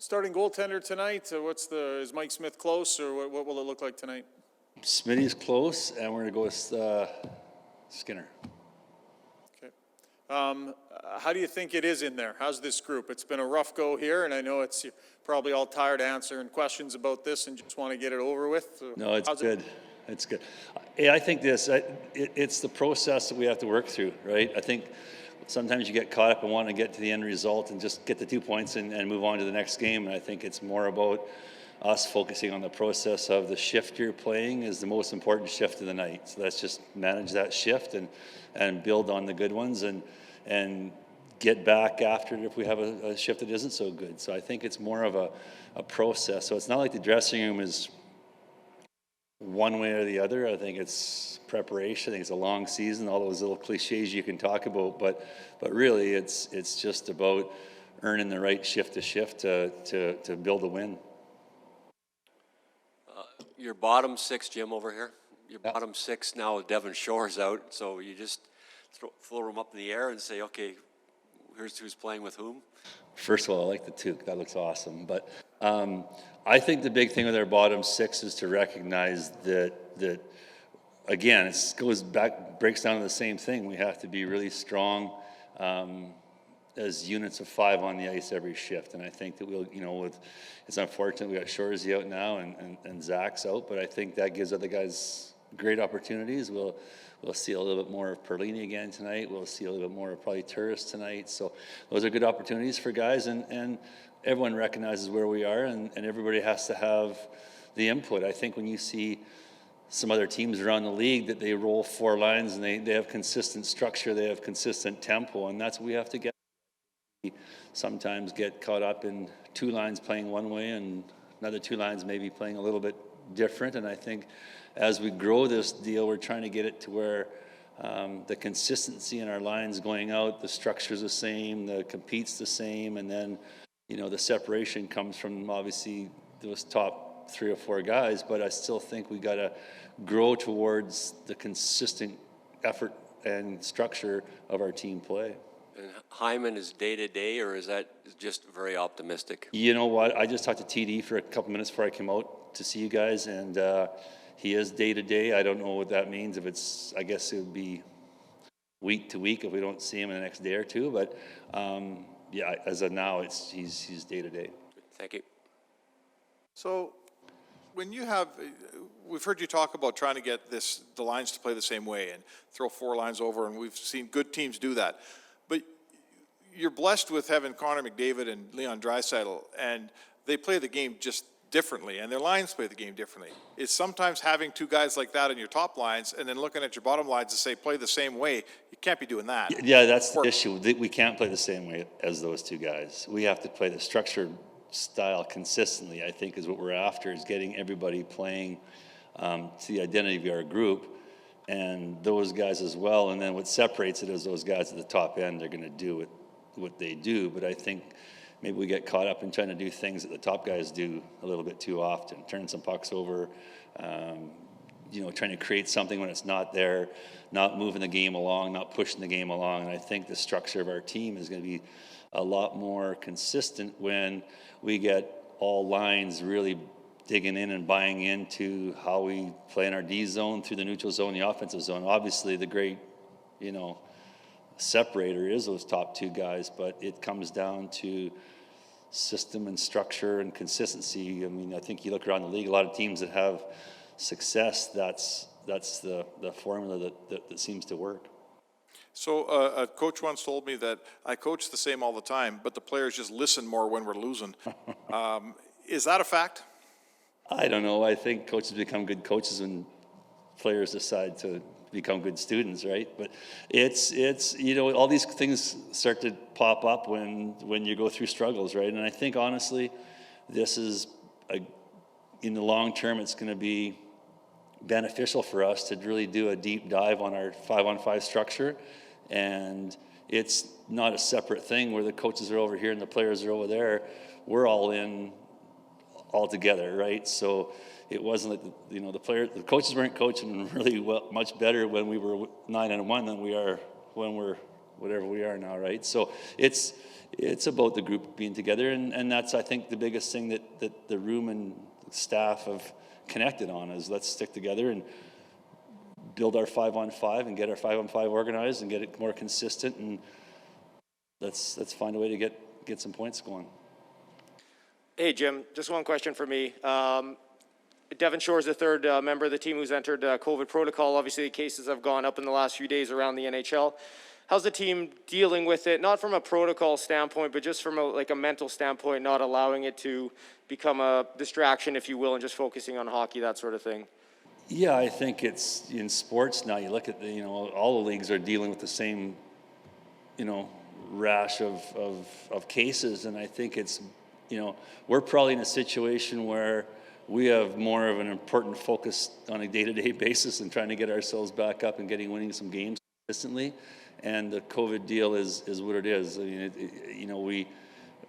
Starting goaltender tonight, is Mike Smith close, or what will it look like tonight? Smitty's close, and we're going to go with Skinner. Okay. How do you think it is in there? How's this group? It's been a rough go here, and I know you're probably all tired of answering questions about this and just want to get it over with. So no, it's good. It's good. Yeah, I think it's the process that we have to work through, right? I think sometimes you get caught up and want to get to the end result and just get the 2 points and move on to the next game. And I think it's more about us focusing on the process of the shift you're playing is the most important shift of the night. So let's just manage that shift and build on the good ones and get back after it if we have a shift that isn't so good. So I think it's more of a process. So it's not like the dressing room is one way or the other. I think it's preparation. I think it's a long season, all those little cliches you can talk about, but really it's just about earning the right shift to shift to build a win. Your bottom six, Jim, over here. Your bottom six now, Devon Shore's out, so you just throw them up in the air and say, okay, here's who's playing with whom. First of all, I like the toque. That looks awesome. But I think the big thing with our bottom six is to recognize that again, it breaks down to the same thing. We have to be really strong as units of 5 on the ice every shift. And I think that it's unfortunate we got Shorzy out now and Zach's out, but I think that gives other guys great opportunities. We'll see a little bit more of Perlini again tonight. We'll see a little bit more of probably Turris tonight. So those are good opportunities for guys, and everyone recognizes where we are, and everybody has to have the input. I think when you see some other teams around the league that they roll 4 lines and they have consistent structure, they have consistent tempo, and that's what we have to get. We sometimes get caught up in 2 lines playing one way and another 2 lines maybe playing a little bit different, and I think as we grow this deal, we're trying to get it to where the consistency in our lines going out, the structure's the same, the compete's the same, and then the separation comes from obviously those top 3 or 4 guys, but I still think we got to grow towards the consistent effort and structure of our team play. And Hyman is day-to-day, or is that just very optimistic? You know what? I just talked to TD for a couple minutes before I came out to see you guys, and he is day-to-day. I don't know what that means. I guess it would be week to week if we don't see him in the next day or two, but yeah, as of now, he's day-to-day. Thank you. So when we've heard you talk about trying to get the lines to play the same way and throw 4 lines over, and we've seen good teams do that. But you're blessed with having Connor McDavid and Leon Draisaitl, and they play the game just differently, and their lines play the game differently. It's sometimes having 2 guys like that in your top lines and then looking at your bottom lines and say, play the same way. You can't be doing that. Yeah, that's the issue. We can't play the same way as those 2 guys. We have to play the structured style consistently, I think, is what we're after, is getting everybody playing to the identity of our group and those guys as well. And then what separates it is those guys at the top end are going to do what they do. But I think maybe we get caught up in trying to do things that the top guys do a little bit too often, turn some pucks over, trying to create something when it's not there, not moving the game along, not pushing the game along. And I think the structure of our team is going to be a lot more consistent when we get all lines really digging in and buying into how we play in our D zone, through the neutral zone, the offensive zone. Obviously, the great, separator is those top 2 guys, but it comes down to system and structure and consistency. I mean, I think you look around the league, a lot of teams that have success, that's the formula that seems to work. So a coach once told me that I coach the same all the time, but the players just listen more when we're losing. Is that a fact? I don't know. I think coaches become good coaches when players decide to become good students, right? But it's all these things start to pop up when you go through struggles, right? And I think honestly, this is in the long term, it's going to be beneficial for us to really do a deep dive on our 5-on-5 structure, and it's not a separate thing where the coaches are over here and the players are over there. We're all in all together, right? So it wasn't like the coaches weren't coaching really much better when we were 9-1 than we are when we're whatever we are now, right? So it's about the group being together, and that's, I think, the biggest thing that the room and staff have connected on is let's stick together and build our 5-on-5 and get our 5-on-5 organized and get it more consistent, and let's find a way to get some points going. Hey, Jim, just one question for me. Devon Shore is the third member of the team who's entered COVID protocol. Obviously, cases have gone up in the last few days around the NHL. How's the team dealing with it? Not from a protocol standpoint, but just from a mental standpoint, not allowing it to become a distraction, if you will, and just focusing on hockey, that sort of thing. Yeah, I think it's in sports now. You look at all the leagues are dealing with the same, rash of cases, and I think it's, we're probably in a situation where we have more of an important focus on a day-to-day basis and trying to get ourselves back up and winning some games consistently. And the COVID deal is what it is. I mean, we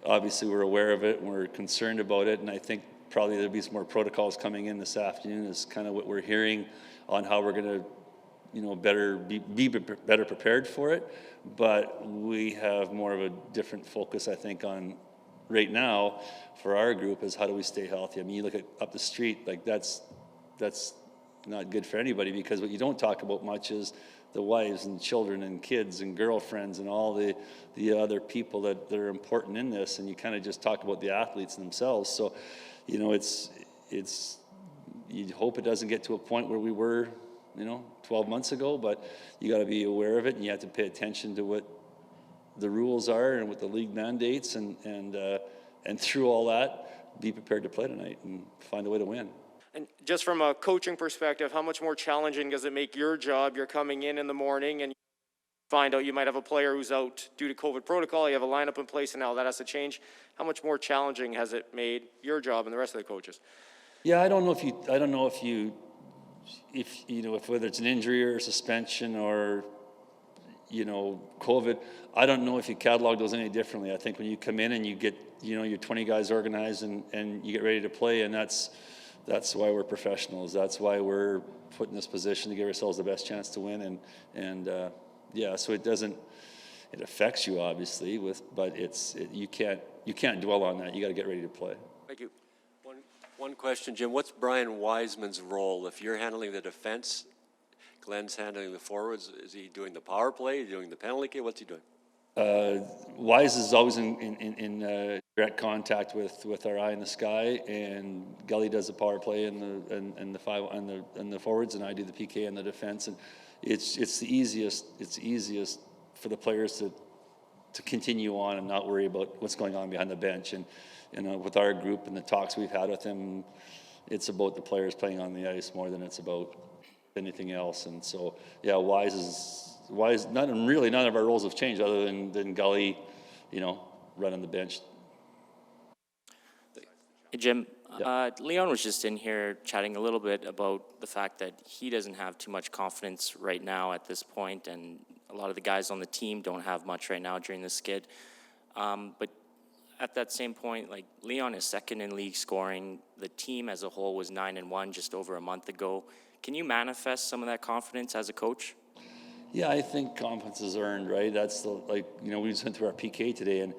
obviously we're aware of it and we're concerned about it. And I think probably there'll be some more protocols coming in this afternoon is kind of what we're hearing on how we're going to, be better prepared for it. But we have more of a different focus, I think, on right now for our group is how do we stay healthy. I mean, you look at up the street, like that's not good for anybody, because what you don't talk about much is the wives and children and kids and girlfriends and all the other people that are important in this, and you kind of just talk about the athletes themselves. So, it's you hope it doesn't get to a point where we were, 12 months ago, but you got to be aware of it and you have to pay attention to what the rules are and what the league mandates, and through all that, be prepared to play tonight and find a way to win. And just from a coaching perspective, how much more challenging does it make your job? You're coming in the morning and you find out you might have a player who's out due to COVID protocol. You have a lineup in place and now that has to change. How much more challenging has it made your job and the rest of the coaches? Yeah, I don't know if whether it's an injury or a suspension or COVID, I don't know if you catalog those any differently. I think when you come in and you get your 20 guys organized and you get ready to play, and that's why we're professionals. That's why we're put in this position to give ourselves the best chance to win. So it affects you obviously but you can't dwell on that. You got to get ready to play. Thank you. One question, Jim. What's Brian Wiseman's role? If you're handling the defense, Glenn's handling the forwards, is he doing the power play? Is he doing the penalty kill? What's he doing? Wise is always in direct contact with our eye in the sky, and Gully does the power play and the forwards, and I do the PK and the defense. And it's the easiest for the players to continue on and not worry about what's going on behind the bench. And with our group and the talks we've had with them, it's about the players playing on the ice more than it's about anything else. And so, yeah, Wise. None of our roles have changed other than Gully, running the bench. Hey, Jim. Yeah. Leon was just in here chatting a little bit about the fact that he doesn't have too much confidence right now at this point, and a lot of the guys on the team don't have much right now during the skid. But at that same point, like, Leon is second in league scoring. The team as a whole was 9-1 just over a month ago. Can you manifest some of that confidence as a coach? Yeah, I think confidence is earned, right? That's we just went through our PK today, and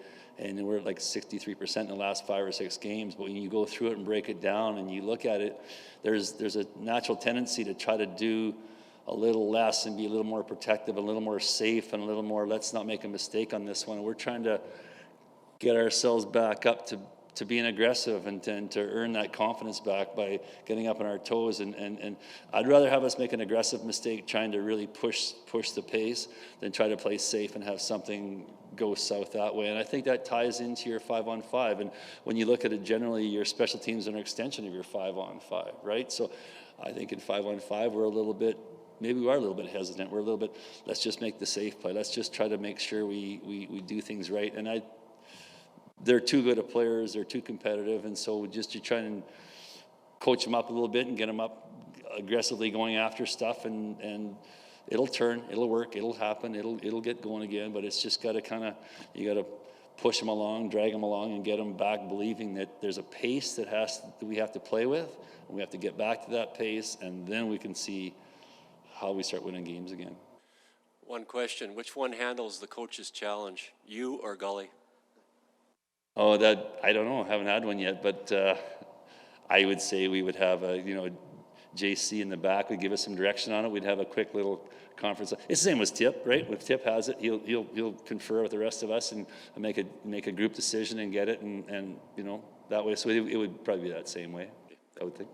we're at like 63% in the last 5 or 6 games. But when you go through it and break it down and you look at it, there's a natural tendency to try to do a little less and be a little more protective, a little more safe, and a little more, let's not make a mistake on this one. We're trying to get ourselves back up to being aggressive and to earn that confidence back by getting up on our toes. And I'd rather have us make an aggressive mistake trying to really push the pace than try to play safe and have something go south that way. And I think that ties into your 5-on-5. And when you look at it generally, your special teams are an extension of your 5-on-5, right? So I think in 5-on-5, we are a little bit hesitant. We're a little bit, let's just make the safe play. Let's just try to make sure we do things right. And they're too good of players. They're too competitive. And so just to try and coach them up a little bit and get them up aggressively going after stuff, and it'll turn, it'll work, it'll happen, it'll get going again. But it's just got to you got to push them along, drag them along, and get them back believing that there's a pace that we have to play with, and we have to get back to that pace, and then we can see how we start winning games again. One question, which one handles the coach's challenge, you or Gully? Oh, that, I don't know, haven't had one yet, but I would say we would have a, JC in the back would give us some direction on it. We'd have a quick little conference. It's the same as Tip, right? If Tip has it, he'll confer with the rest of us and make a group decision and get it and that way. So it would probably be that same way, I would think.